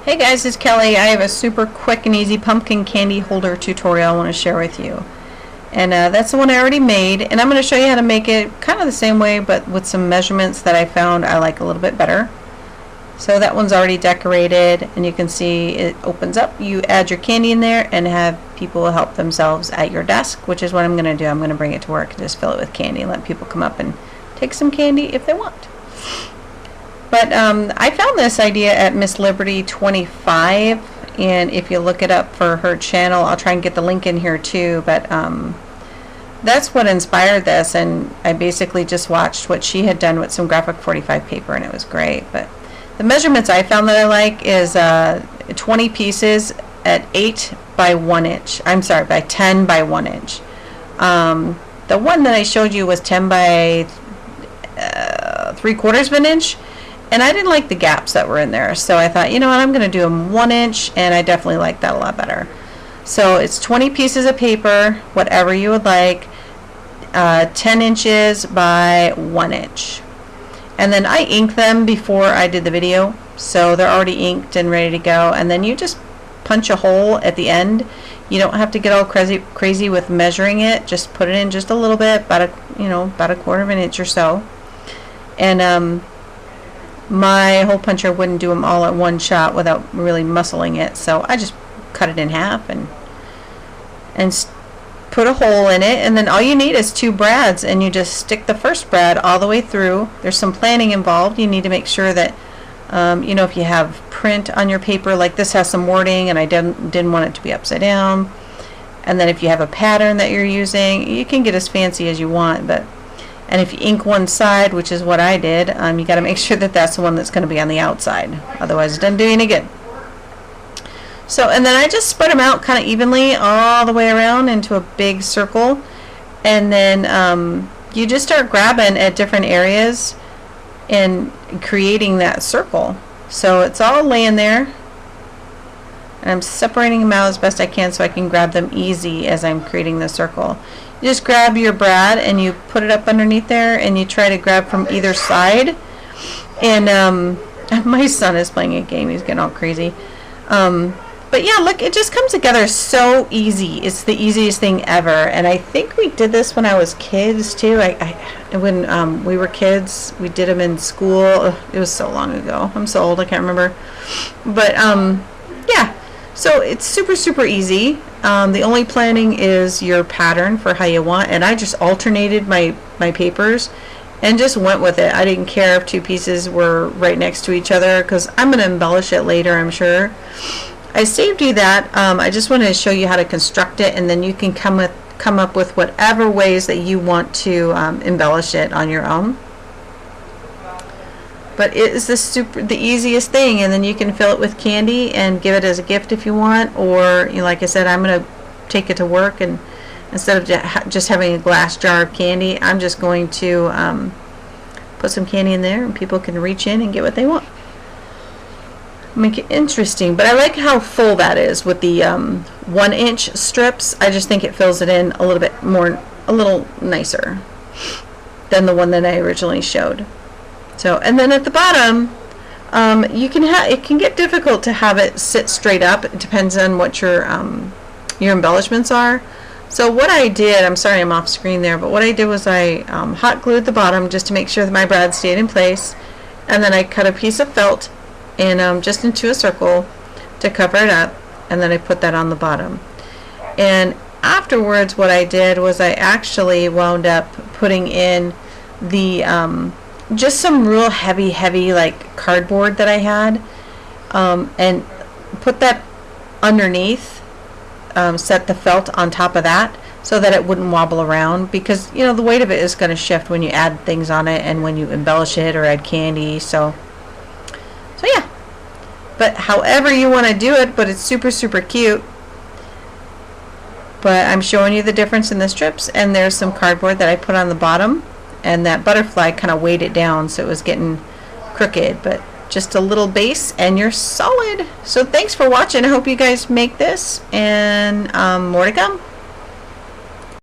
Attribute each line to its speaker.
Speaker 1: Hey guys, it's Kelly. I have a super quick and easy pumpkin candy holder tutorial I want to share with you. And that's the one I already made, and I'm going to show you how to make it kind of the same way but with some measurements that I found I like a little bit better. So that one's already decorated, and you can see it opens up. You add your candy in there and have people help themselves at your desk, which is what I'm going to do. I'm going to bring it to work and just fill it with candy and let people come up and take some candy if they want. But I found this idea at Miss Liberty 25, and if you look it up for her channel, I'll try and get the link in here too, but that's what inspired this, and I basically just watched what she had done with some graphic 45 paper, and it was great. But the measurements I found that I like is 20 pieces at 8 by 1 inch. I'm sorry, by 10 by 1 inch. The one that I showed you was 10 by 3/4 of an inch. And I didn't like the gaps that were in there, so I thought, you know what, I'm going to do them 1 inch, and I definitely like that a lot better. So it's 20 pieces of paper, whatever you would like, 10 inches by 1 inch. And then I inked them before I did the video, so they're already inked and ready to go. And then you just punch a hole at the end. You don't have to get all crazy with measuring it. Just put it in just a little bit, about a 1/4 of an inch or so. And my hole puncher wouldn't do them all at one shot without really muscling it, so I just cut it in half and put a hole in it, and then all you need is 2 brads, and you just stick the first brad all the way through. There's some planning involved. You need to make sure that if you have print on your paper, like this has some wording and I didn't want it to be upside down, and then if you have a pattern that you're using, you can get as fancy as you want, and if you ink one side, which is what I did, you got to make sure that that's the one that's going to be on the outside. Otherwise, it doesn't do any good. So, and then I just spread them out kind of evenly all the way around into a big circle. And then you just start grabbing at different areas and creating that circle. So it's all laying there. And I'm separating them out as best I can so I can grab them easy as I'm creating the circle. You just grab your brad and you put it up underneath there, and you try to grab from either side. And my son is playing a game. He's getting all crazy. But yeah, look, it just comes together so easy. It's the easiest thing ever. And I think we did this when I was kids too. When we were kids, we did them in school. Ugh, it was so long ago. I'm so old, I can't remember. But yeah. So it's super, super easy. The only planning is your pattern for how you want, and I just alternated my papers and just went with it. I didn't care if 2 pieces were right next to each other because I'm going to embellish it later, I'm sure. I saved you that. I just wanted to show you how to construct it, and then you can come up with whatever ways that you want to embellish it on your own. But it is the easiest thing, and then you can fill it with candy and give it as a gift if you want, or like I said, I'm going to take it to work, and instead of just having a glass jar of candy, I'm just going to put some candy in there, and people can reach in and get what they want. Make it interesting, but I like how full that is with the 1 inch strips. I just think it fills it in a little bit more, a little nicer than the one that I originally showed. So, and then at the bottom, it can get difficult to have it sit straight up. It depends on what your embellishments are. So what I did, I'm sorry I'm off screen there, but what I did was I hot glued the bottom just to make sure that my brad stayed in place, and then I cut a piece of felt and just into a circle to cover it up, and then I put that on the bottom. And afterwards, what I did was I actually wound up putting in the just some real heavy like cardboard that I had, and put that underneath, set the felt on top of that so that it wouldn't wobble around, because the weight of it is going to shift when you add things on it and when you embellish it or add candy. So yeah, but however you want to do it, but it's super, super cute. But I'm showing you the difference in the strips, and there's some cardboard that I put on the bottom, and that butterfly kind of weighed it down so it was getting crooked, but just a little base and you're solid. So thanks for watching. I hope you guys make this, and more to come.